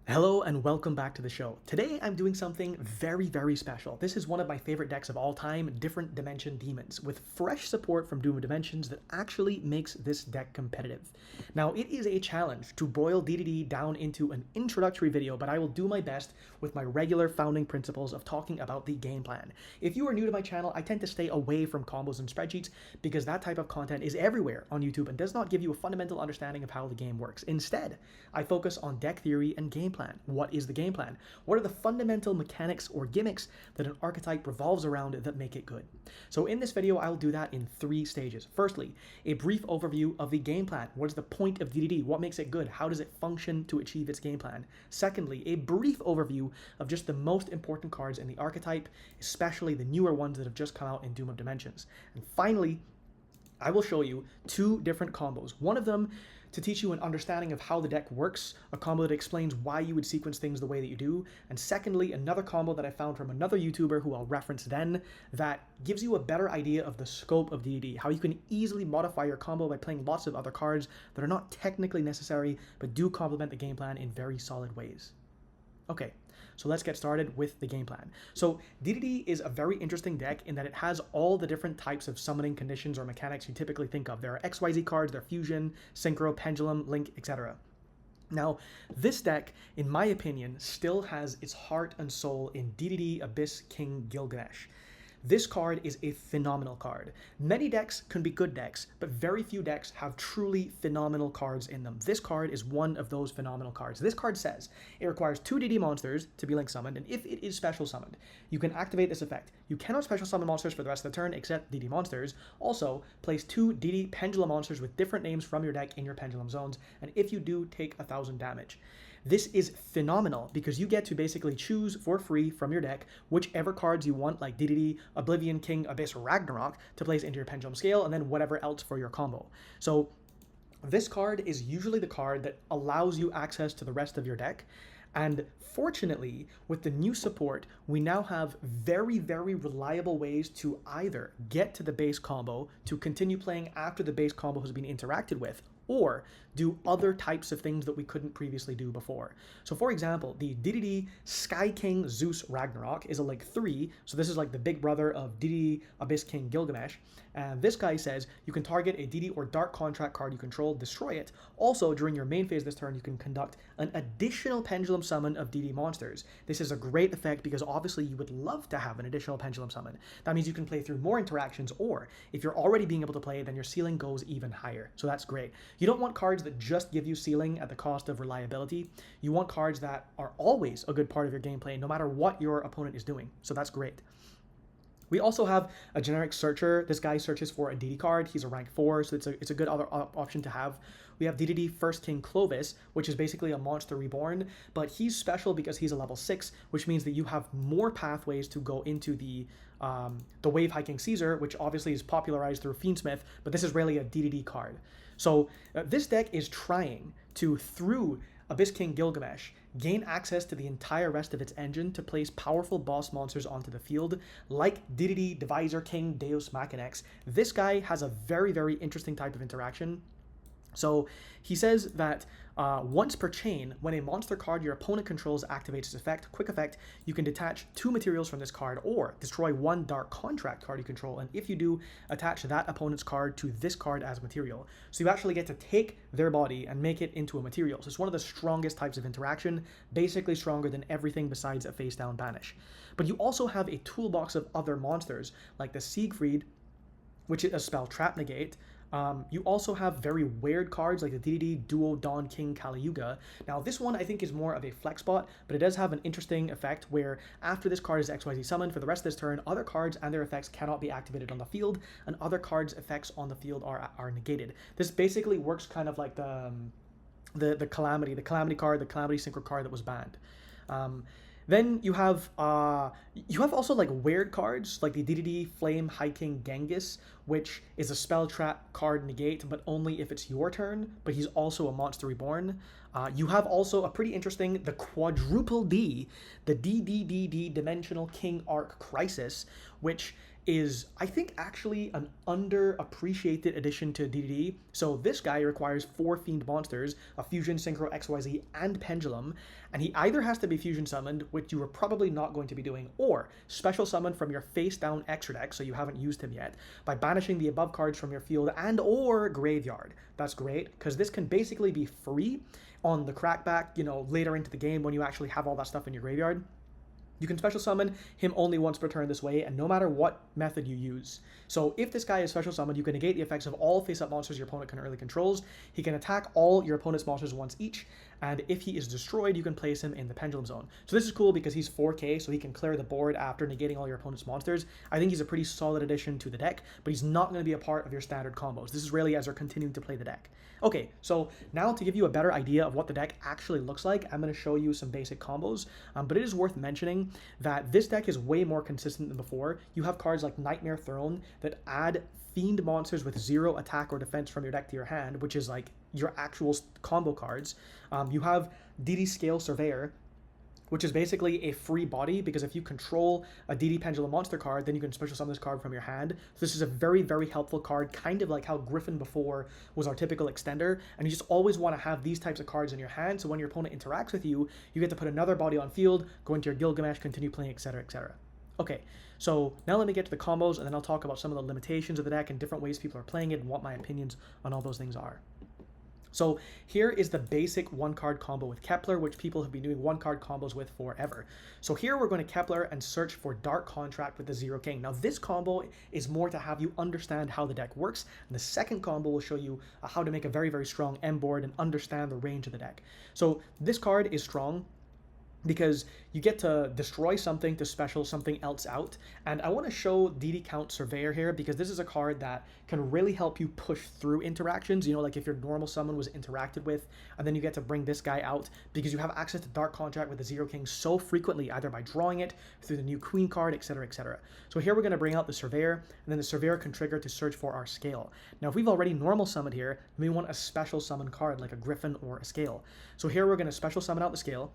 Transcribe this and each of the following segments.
Hello and welcome back to the show. Today I'm doing something very special. This is one of my favorite decks of all time, Different Dimension Demons, with fresh support from Doom of Dimensions that actually makes this deck competitive. Now it is a challenge to boil DDD down into an introductory video, but I will do my best with my regular founding principles of talking about the game plan. If you are new to my channel, I tend to stay away from combos and spreadsheets because that type of content is everywhere on YouTube and does not give you a fundamental understanding of how the game works. Instead, I focus on deck theory and game plan. What is the game plan? What are the fundamental mechanics or gimmicks that an archetype revolves around that make it good? So in this video, I'll do that in 3 stages. Firstly, a brief overview of the game plan. What is the point of DDD? What makes it good? How does it function to achieve its game plan? Secondly, a brief overview of just the most important cards in the archetype, especially the newer ones that have just come out in Doom of Dimensions. And finally, I will show you 2 different combos. One of them to teach you an understanding of how the deck works, a combo that explains why you would sequence things the way that you do, and secondly, another combo that I found from another YouTuber who I'll reference then that gives you a better idea of the scope of DDD, how you can easily modify your combo by playing lots of other cards that are not technically necessary but do complement the game plan in very solid ways. Okay, so let's get started with the game plan. So DDD is a very interesting deck in that it has all the different types of summoning conditions or mechanics you typically think of. There are XYZ cards, there are Fusion, Synchro, Pendulum, Link, etc. Now, this deck, in my opinion, still has its heart and soul in DDD Abyss King Gilgamesh. This card is a phenomenal card. Many decks can be good decks, but very few decks have truly phenomenal cards in them. This card is one of those phenomenal cards. This card says it requires 2 DD monsters to be link summoned, and if it is special summoned, you can activate this effect. You cannot special summon monsters for the rest of the turn except DD monsters. Also, place 2 DD pendulum monsters with different names from your deck in your pendulum zones, and if you do, take 1,000 damage. This is phenomenal because you get to basically choose for free from your deck whichever cards you want, like DDD, Oblivion King, Abyss, Ragnarok, to place into your Pendulum Scale, and then whatever else for your combo. So this card is usually the card that allows you access to the rest of your deck. And fortunately, with the new support, we now have very reliable ways to either get to the base combo, to continue playing after the base combo has been interacted with, or do other types of things that we couldn't previously do before. So for example, the DDD Sky King Zeus Ragnarok is a like 3, so this is like the big brother of DDD Abyss King Gilgamesh, and this guy says you can target a DD or Dark Contract card you control, destroy it. Also, during your main phase this turn, you can conduct an additional Pendulum Summon of DD monsters. This is a great effect because obviously you would love to have an additional Pendulum Summon. That means you can play through more interactions, or if you're already being able to play, then your ceiling goes even higher. So that's great. You don't want cards that just give you ceiling at the cost of reliability. You want cards that are always a good part of your gameplay, no matter what your opponent is doing. So that's great. We also have a generic searcher. This guy searches for a DD card. He's a rank 4, so it's a good other option to have. We have DDD First King Clovis, which is basically a monster reborn, but he's special because he's a level 6, which means that you have more pathways to go into the Wave Hiking Caesar, which obviously is popularized through Fiendsmith, but this is really a DDD card. So this deck is trying to, through Abyss King Gilgamesh, gain access to the entire rest of its engine to place powerful boss monsters onto the field, like DDD Divisor King Deus Machinex. This guy has a very interesting type of interaction. So he says that once per chain, when a monster card your opponent controls activates its effect, quick effect, you can detach 2 materials from this card or destroy 1 Dark Contract card you control, and if you do, attach that opponent's card to this card as material. So you actually get to take their body and make it into a material. So it's one of the strongest types of interaction, basically stronger than everything besides a face down banish. But you also have a toolbox of other monsters, like the Siegfried, which is a spell trap negate. You also have very weird cards like the DDD Duo Dawn King Kali Yuga. Now this one I think is more of a flex spot, but it does have an interesting effect where after this card is XYZ summoned for the rest of this turn, other cards and their effects cannot be activated on the field, and other cards' effects on the field are negated. This basically works kind of like the Calamity card, the Calamity Synchro card that was banned. Then you have also like weird cards like the DDD Flame Hiking Genghis, which is a spell trap card negate, but only if it's your turn, but he's also a monster reborn. You have also a pretty interesting, the Quadruple D, the DDDD Dimensional King Arc Crisis, which is, I think, actually an underappreciated addition to DDD. So this guy requires 4 Fiend monsters, a Fusion, Synchro, XYZ, and Pendulum, and he either has to be Fusion summoned, which you are probably not going to be doing, or special summon from your face down extra deck, so you haven't used him yet, by banishing the above cards from your field and or graveyard. That's great, because this can basically be free on the crackback, later into the game when you actually have all that stuff in your graveyard. You can special summon him only once per turn this way, and no matter what method you use. So if this guy is special summoned, you can negate the effects of all face-up monsters your opponent currently controls. He can attack all your opponent's monsters once each, and if he is destroyed, you can place him in the Pendulum Zone. So this is cool because he's 4k, so he can clear the board after negating all your opponent's monsters. I think he's a pretty solid addition to the deck, but he's not going to be a part of your standard combos. This is really as you're continuing to play the deck. Okay, so now to give you a better idea of what the deck actually looks like, I'm going to show you some basic combos, but it is worth mentioning that this deck is way more consistent than before. You have cards like Nightmare Throne that add Fiend monsters with 0 attack or defense from your deck to your hand, which is like your actual combo cards. You have DD Scale Surveyor, which is basically a free body, because if you control a DD Pendulum monster card, then you can special summon this card from your hand. So this is a very, very helpful card, kind of like how Griffin before was our typical extender, and you just always want to have these types of cards in your hand, so when your opponent interacts with you, you get to put another body on field, go into your Gilgamesh, continue playing, etc., etc. Okay, so now let me get to the combos, and then I'll talk about some of the limitations of the deck and different ways people are playing it and what my opinions on all those things are. So here is the basic 1-card combo with Kepler, which people have been doing 1-card combos with forever. So here we're going to Kepler and search for Dark Contract with the Zero King. Now this combo is more to have you understand how the deck works, and the second combo will show you how to make a very, very strong M board and understand the range of the deck. So this card is strong because you get to destroy something to special something else out. And I want to show DD Count Surveyor here because this is a card that can really help you push through interactions. Like if your normal summon was interacted with, and then you get to bring this guy out because you have access to Dark Contract with the Zero King so frequently, either by drawing it, through the new Queen card, etc., etc. So here we're going to bring out the Surveyor, and then the Surveyor can trigger to search for our Scale. Now if we've already normal summoned here, then we want a special summon card like a Griffin or a Scale. So here we're going to special summon out the Scale.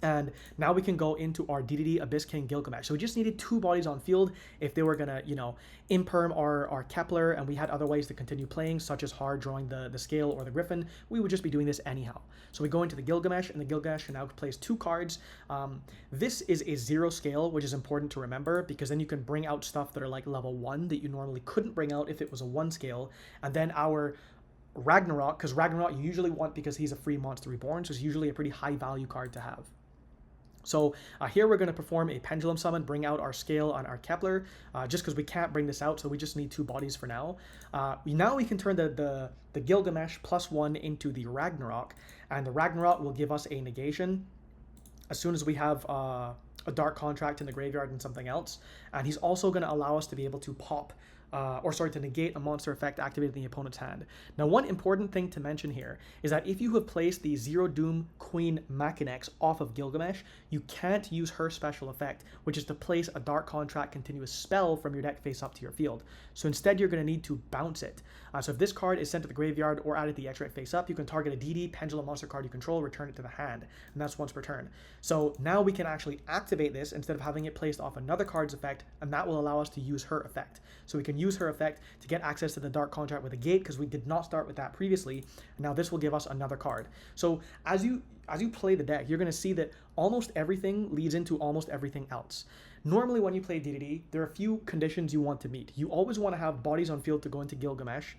And now we can go into our DDD Abyss King Gilgamesh. So we just needed 2 bodies on field if they were gonna, imperm our Kepler, and we had other ways to continue playing, such as hard drawing the Scale or the Griffin. We would just be doing this anyhow. So we go into the Gilgamesh, and the Gilgamesh can now place 2 cards. This is a 0 scale, which is important to remember, because then you can bring out stuff that are like level 1 that you normally couldn't bring out if it was a 1 scale. And then our Ragnarok, because Ragnarok you usually want because he's a free monster reborn, so it's usually a pretty high value card to have. So here we're going to perform a Pendulum Summon, bring out our Scale on our Kepler, just because we can't bring this out, so we just need 2 bodies for now. Now we can turn the Gilgamesh +1 into the Ragnarok, and the Ragnarok will give us a negation as soon as we have a Dark Contract in the graveyard and something else. And he's also going to allow us to be able to pop to negate a monster effect activated in the opponent's hand. Now, one important thing to mention here is that if you have placed the Zero Doom Queen Machinex off of Gilgamesh, you can't use her special effect, which is to place a Dark Contract continuous spell from your deck face up to your field. So instead, you're going to need to bounce it. So if this card is sent to the graveyard or added the extra face up, you can target a DD Pendulum monster card you control, return it to the hand, and that's once per turn. So now we can actually activate this instead of having it placed off another card's effect, and that will allow us to use her effect. So we can use her effect to get access to the Dark Contract with a gate, because we did not start with that previously, and now this will give us another card. So as you play the deck, you're going to see that almost everything leads into almost everything else. Normally when you play DDD, there are a few conditions you want to meet. You always want to have bodies on field to go into Gilgamesh.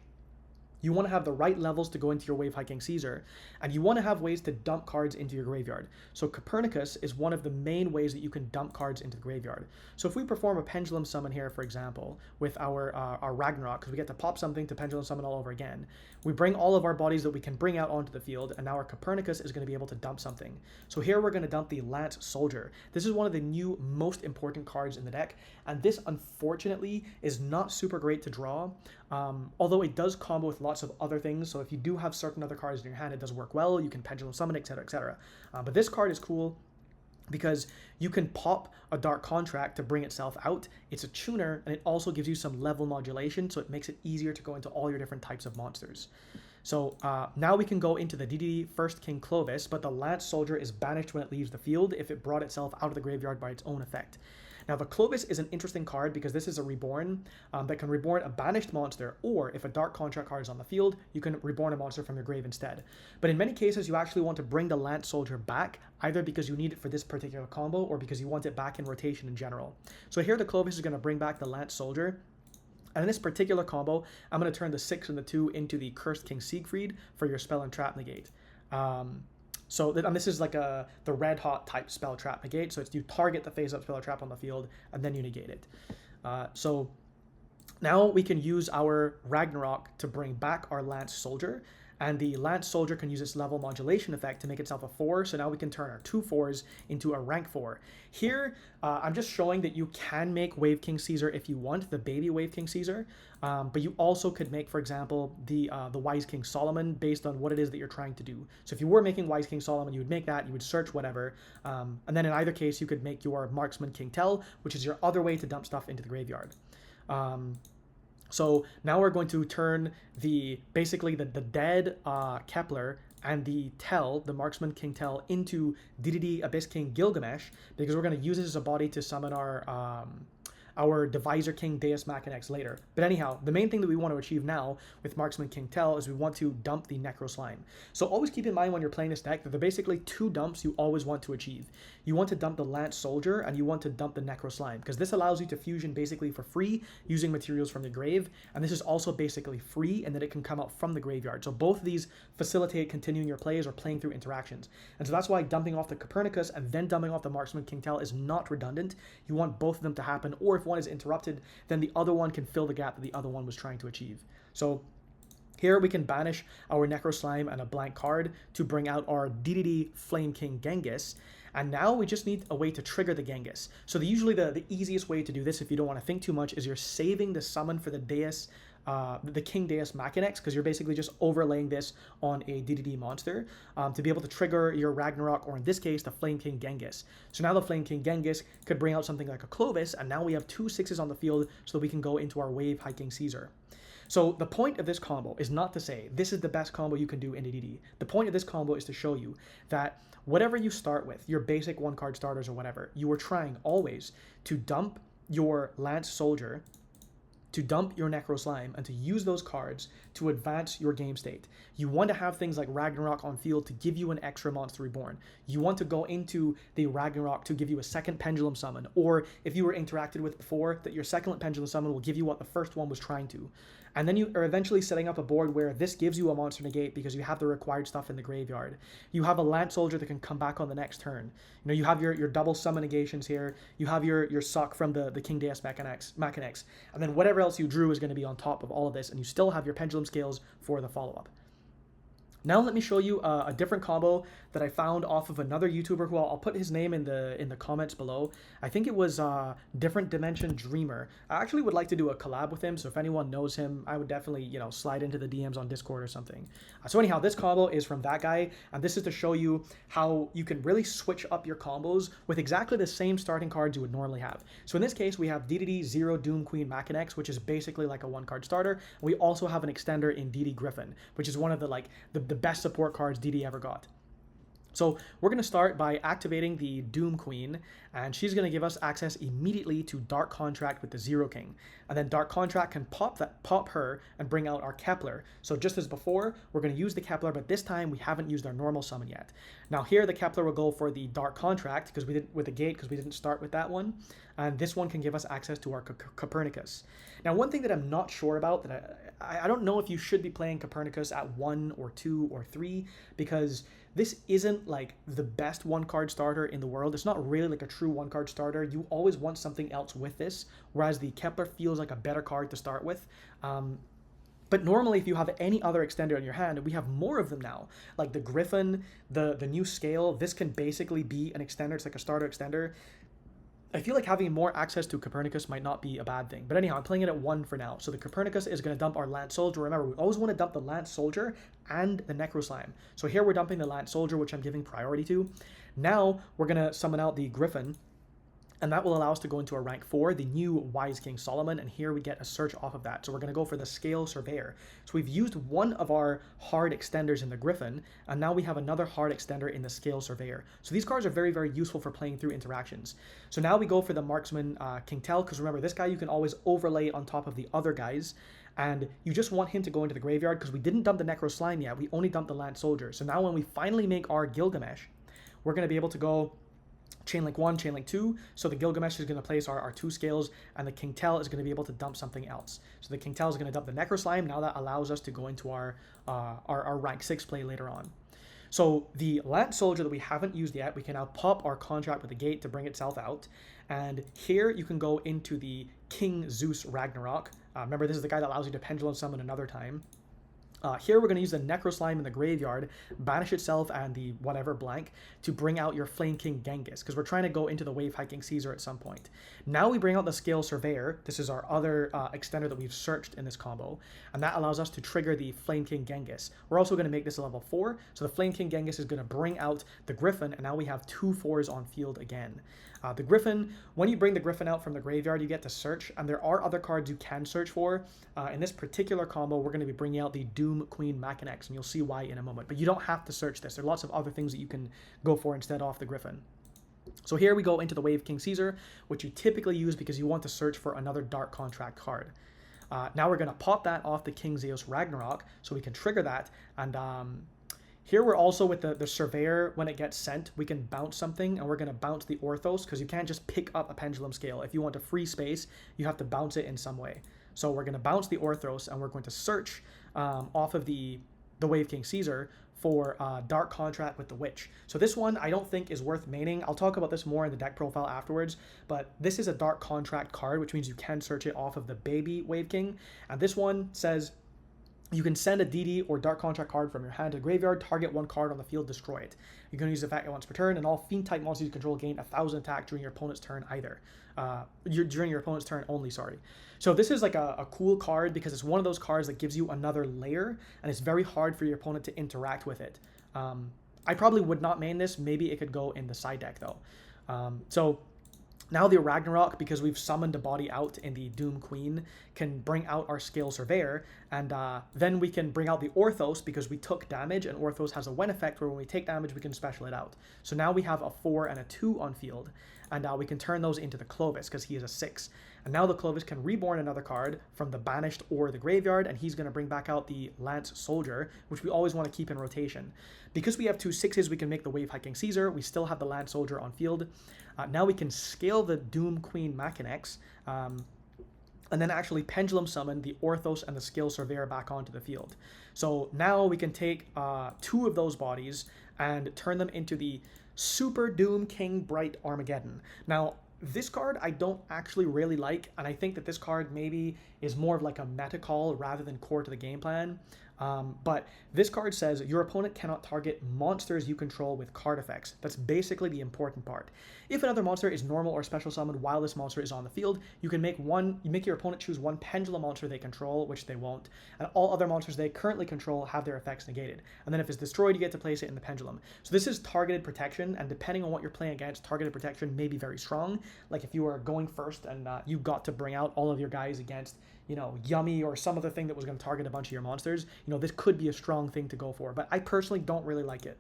You want to have the right levels to go into your Wave Hiking Caesar, and you want to have ways to dump cards into your graveyard. So Copernicus is one of the main ways that you can dump cards into the graveyard. So if we perform a Pendulum Summon here, for example, with our Ragnarok, because we get to pop something to Pendulum Summon all over again, we bring all of our bodies that we can bring out onto the field, and now our Copernicus is going to be able to dump something. So here we're going to dump the Lance Soldier. This is one of the new most important cards in the deck, and this unfortunately is not super great to draw, although it does combo with lots of other things. So if you do have certain other cards in your hand, it does work well. You can Pendulum Summon, etc., etc. But this card is cool because you can pop a Dark Contract to bring itself out. It's a tuner, and it also gives you some level modulation, so it makes it easier to go into all your different types of monsters. So now we can go into the DDD First King Clovis, but the Lance Soldier is banished when it leaves the field if it brought itself out of the graveyard by its own effect. Now, the Clovis is an interesting card because this is a reborn that can reborn a banished monster, or if a Dark Contract card is on the field, you can reborn a monster from your grave instead. But in many cases, you actually want to bring the Lance Soldier back, either because you need it for this particular combo or because you want it back in rotation in general. So here the Clovis is going to bring back the Lance Soldier. And in this particular combo, I'm going to turn the 6 and the 2 into the Cursed King Siegfried for your spell and trap negate. And this is like the red hot type spell trap negate. So it's you target the face up spell or trap on the field and then you negate it. So now we can use our Ragnarok to bring back our Lance Soldier. And the Lance Soldier can use its level modulation effect to make itself a 4. So now we can turn our 2 4s into a rank 4. Here, I'm just showing that you can make Wave King Caesar if you want, the baby Wave King Caesar. But you also could make, for example, the Wise King Solomon based on what it is that you're trying to do. So if you were making Wise King Solomon, you would make that, you would search whatever. And then in either case, you could make your Marksman King Tell, which is your other way to dump stuff into the graveyard. So now we're going to turn basically the dead Kepler and the Tell, the Marksman King Tell, into DDD Abyss King Gilgamesh, because we're going to use it as a body to summon our Divisor King Deus Machinex later. But anyhow, the main thing that we want to achieve now with Marksman King Tell is we want to dump the Necro Slime. So always keep in mind when you're playing this deck that there are basically 2 dumps you always want to achieve. You want to dump the Lance Soldier and you want to dump the Necro Slime, because this allows you to fusion basically for free using materials from the grave, and this is also basically free and that it can come out from the graveyard. So both of these facilitate continuing your plays or playing through interactions. And so that's why dumping off the Copernicus and then dumping off the Marksman King Tell is not redundant. You want both of them to happen, or if one is interrupted, then the other one can fill the gap that the other one was trying to achieve. So here we can banish our Necro Slime and a blank card to bring out our DDD Flame King Genghis. And now we just need a way to trigger the Genghis. So usually the easiest way to do this, if you don't want to think too much, is you're saving the summon for the Deus, the King Deus Machinex, because you're basically just overlaying this on a DDD monster to be able to trigger your Ragnarok, or in this case, the Flame King Genghis. So now the Flame King Genghis could bring out something like a Clovis, and now we have 2 6s on the field so that we can go into our Wave High King Caesar. So the point of this combo is not to say this is the best combo you can do in DDD. The point of this combo is to show you that whatever you start with, your basic 1-card starters or whatever, you are trying always to dump your Lance Soldier, to dump your Necro Slime, and to use those cards to advance your game state. You want to have things like Ragnarok on field to give you an extra Monster Reborn. You want to go into the Ragnarok to give you a second Pendulum Summon, or if you were interacted with before, that your second Pendulum Summon will give you what the first one was trying to. And then you are eventually setting up a board where this gives you a Monster Negate because you have the required stuff in the graveyard. You have a Lance Soldier that can come back on the next turn. You know, you have your double summon negations here. You have your suck from the King Deus Machinex. And then whatever else you drew is going to be on top of all of this, and you still have your Pendulum Scales for the follow-up. Now let me show you a different combo that I found off of another YouTuber who I'll put his name in the comments below. I think it was Different Dimension Dreamer. I actually would like to do a collab with him, so if anyone knows him, I would definitely, you know, slide into the DMs on Discord or something. So anyhow, this combo is from that guy, and this is to show you how you can really switch up your combos with exactly the same starting cards you would normally have. So in this case, we have DDD Zero Doom Queen Machinex, which is basically like a 1-card starter. We also have an extender in DD Griffin, which is one of the best support cards DD ever got. So we're going to start by activating the Doom Queen, and she's going to give us access immediately to Dark Contract with the Zero King. And then Dark Contract can pop her and bring out our Kepler. So just as before, we're going to use the Kepler, but this time we haven't used our normal summon yet. Now here the Kepler will go for the Dark Contract because we did with the gate because we didn't start with that one. And this one can give us access to our Copernicus. Now one thing that I'm not sure about, that I don't know if you should be playing Copernicus at 1 or 2 or 3, because this isn't like the best 1-card starter in the world. It's not really like a true 1-card starter. You always want something else with this, whereas the Kepler feels like a better card to start with. But normally, if you have any other extender in your hand, we have more of them now. Like the Griffin, the new scale, this can basically be an extender. It's like a starter extender. I feel like having more access to Copernicus might not be a bad thing. But anyhow, I'm playing it at 1 for now. So the Copernicus is going to dump our Lance Soldier. Remember, we always want to dump the Lance Soldier and the Necro Slime. So here we're dumping the Lance Soldier, which I'm giving priority to. Now we're going to summon out the Griffin. And that will allow us to go into a rank 4, the new Wise King Solomon, and here we get a search off of that. So we're going to go for the Scale Surveyor. So we've used one of our hard extenders in the Griffin, and now we have another hard extender in the Scale Surveyor. So these cards are very, very useful for playing through interactions. So now we go for the Marksman King Tell, because remember, this guy you can always overlay on top of the other guys, and you just want him to go into the graveyard, because we didn't dump the Necro Slime yet, we only dumped the Lance Soldier. So now when we finally make our Gilgamesh, we're going to be able to go Chainlink 1, Chainlink 2, so the Gilgamesh is going to place our 2 scales, and the King Tell is going to be able to dump something else. So the King Tell is going to dump the Necro Slime. Now that allows us to go into our rank 6 play later on. So the Lance Soldier that we haven't used yet, we can now pop our Contract with the Gate to bring itself out. And here you can go into the King Zeus Ragnarok. Remember, this is the guy that allows you to Pendulum Summon another time. Here we're going to use the Necro Slime in the graveyard, banish itself and the whatever blank to bring out your Flame King Genghis, because we're trying to go into the Wave Hiking Caesar at some point. Now we bring out the Scale Surveyor. This is our other extender that we've searched in this combo, and that allows us to trigger the Flame King Genghis. We're also going to make this a level 4, so the Flame King Genghis is going to bring out the Griffin, and now we have 2 4s on field again. The Griffin, when you bring the Griffin out from the graveyard, you get to search, and there are other cards you can search for. In this particular combo, we're going to be bringing out the Doom Queen Machinex, and you'll see why in a moment. But you don't have to search this. There are lots of other things that you can go for instead off the Griffin. So here we go into the Wave King Caesar, which you typically use because you want to search for another Dark Contract card. Now we're going to pop that off the King Zeus Ragnarok, so we can trigger that, and here we're also with the Surveyor. When it gets sent, we can bounce something, and we're going to bounce the Orthos, because you can't just pick up a Pendulum Scale. If you want to free space, you have to bounce it in some way. So we're going to bounce the Orthos, and we're going to search off of the Wave King Caesar for Dark Contract with the Witch. So this one I don't think is worth maining. I'll talk about this more in the deck profile afterwards, but this is a Dark Contract card, which means you can search it off of the baby Wave King. And this one says, you can send a DD or Dark Contract card from your hand to the graveyard, target 1 card on the field, destroy it. You can use the effect once per turn, and all Fiend-type monsters you control gain 1,000 attack during your opponent's turn during your opponent's turn only, sorry. So this is like a cool card because it's one of those cards that gives you another layer, and it's very hard for your opponent to interact with it. I probably would not main this. Maybe it could go in the side deck, though. So now the Ragnarok, because we've summoned a body out in the Doom Queen, can bring out our Scale Surveyor, and then we can bring out the Orthos because we took damage, and Orthos has a when effect where when we take damage, we can special it out. So now we have a 4 and a 2 on field, and we can turn those into the Clovis because he is a 6. And now the Clovis can reborn another card from the banished or the graveyard, and he's going to bring back out the Lance Soldier, which we always want to keep in rotation. Because we have 2 6s, we can make the Wave Hiking Caesar. We still have the Lance Soldier on field. Now we can scale the Doom Queen Machinex, and then actually Pendulum Summon the Orthos and the Scale Surveyor back onto the field. So now we can take 2 of those bodies and turn them into the Super Doom King Bright Armageddon. Now, this card I don't actually really like, and I think that this card maybe is more of like a meta call rather than core to the game plan. But this card says your opponent cannot target monsters you control with card effects. That's basically the important part. If another monster is normal or special summoned while this monster is on the field, you can make your opponent choose 1 pendulum monster they control, which they won't, and all other monsters they currently control have their effects negated. And then if it's destroyed, you get to place it in the pendulum. So this is targeted protection, and depending on what you're playing against, targeted protection may be very strong. Like if you are going first and you got to bring out all of your guys against, you know, Yummy or some other thing that was going to target a bunch of your monsters, you know, this could be a strong thing to go for, but I personally don't really like it.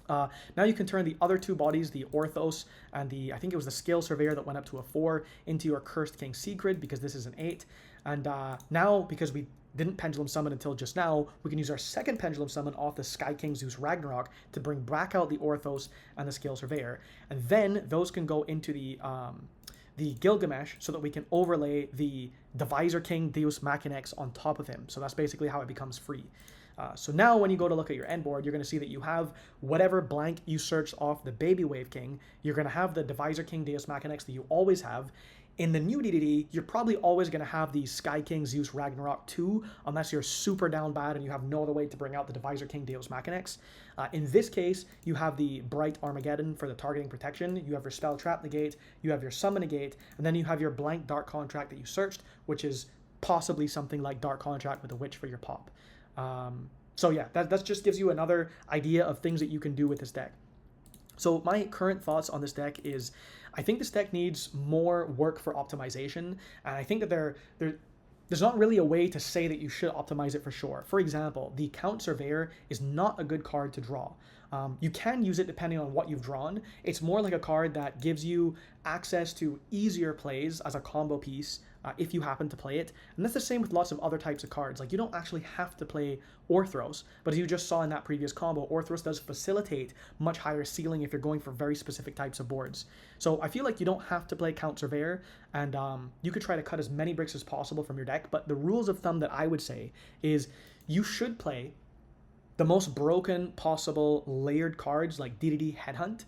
Now you can turn the other 2 bodies, the Orthos and I think it was the Scale Surveyor that went up to a 4, into your Cursed King Secret, because this is an 8. And now, because we didn't Pendulum Summon until just now, we can use our second Pendulum Summon off the Sky King Zeus Ragnarok to bring back out the Orthos and the Scale Surveyor. And then those can go into the Gilgamesh so that we can overlay the Divisor King Deus Machinex on top of him. So that's basically how it becomes free. So now when you go to look at your end board, you're going to see that you have whatever blank you searched off the baby Wave King. You're going to have the Divisor King Deus Machinex that you always have. In the new DDD, you're probably always going to have the Sky King Zeus Ragnarok 2, unless you're super down bad and you have no other way to bring out the Divisor King Deus Machinex. In this case, you have the Bright Armageddon for the targeting protection, you have your Spell Trap Negate, you have your Summon Negate, and then you have your blank Dark Contract that you searched, which is possibly something like Dark Contract with a Witch for your pop. So yeah, that just gives you another idea of things that you can do with this deck. So my current thoughts on this deck is, I think this deck needs more work for optimization, and I think that there's not really a way to say that you should optimize it for sure. For example, the Count Surveyor is not a good card to draw. You can use it depending on what you've drawn. It's more like a card that gives you access to easier plays as a combo piece if you happen to play it. And that's the same with lots of other types of cards. Like, you don't actually have to play Orthros, but as you just saw in that previous combo, Orthros does facilitate much higher ceiling if you're going for very specific types of boards. So I feel like you don't have to play Count Surveyor, and you could try to cut as many bricks as possible from your deck, but the rules of thumb that I would say is you should play the most broken possible layered cards like DDD Headhunt.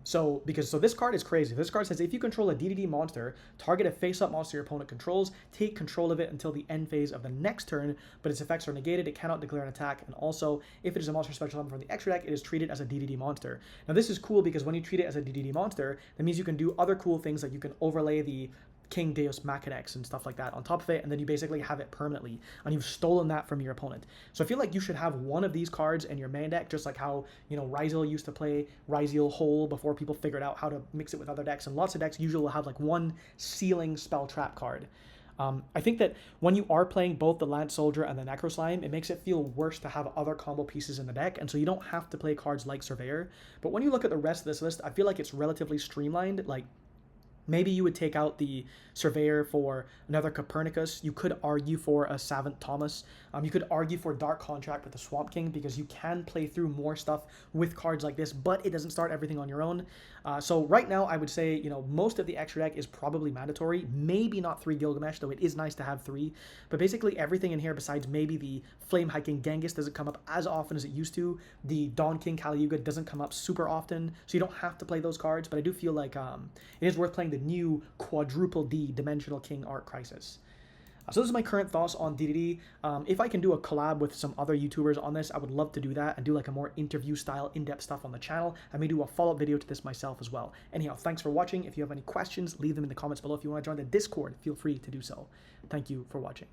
So this card is crazy. This card says if you control a DDD monster, target a face-up monster your opponent controls, take control of it until the end phase of the next turn, but its effects are negated, it cannot declare an attack, and also, if it is a monster special summon from the extra deck, it is treated as a DDD monster. Now this is cool because when you treat it as a DDD monster, that means you can do other cool things, like you can overlay the King Deus Machinex and stuff like that on top of it, and then you basically have it permanently, and you've stolen that from your opponent. So I feel like you should have one of these cards in your main deck, just like how, you know, Ryziel used to play Ryziel Whole before people figured out how to mix it with other decks, and lots of decks usually will have like one ceiling spell trap card. I think that when you are playing both the Lance Soldier and the Necro Slime, it makes it feel worse to have other combo pieces in the deck, and so you don't have to play cards like Surveyor. But when you look at the rest of this list, I feel like it's relatively streamlined. Like, maybe you would take out the Surveyor for another Copernicus. You could argue for a Savant Thomas. You could argue for Dark Contract with the Swamp King, because you can play through more stuff with cards like this, but it doesn't start everything on your own. So right now, I would say, you know, most of the extra deck is probably mandatory. Maybe not 3 Gilgamesh, though it is nice to have 3. But basically everything in here, besides maybe the Flame Hiking Genghis, doesn't come up as often as it used to. The Dawn King Kali Yuga doesn't come up super often, so you don't have to play those cards. But I do feel like it is worth playing the new quadruple D Dimensional King Art Crisis. So this is my current thoughts on DDD. If I can do a collab with some other YouTubers on this, I would love to do that and do like a more interview style, in-depth stuff on the channel. I may do a follow-up video to this myself as well. Anyhow, thanks for watching. If you have any questions, leave them in the comments below. If you want to join the Discord, feel free to do so. Thank you for watching.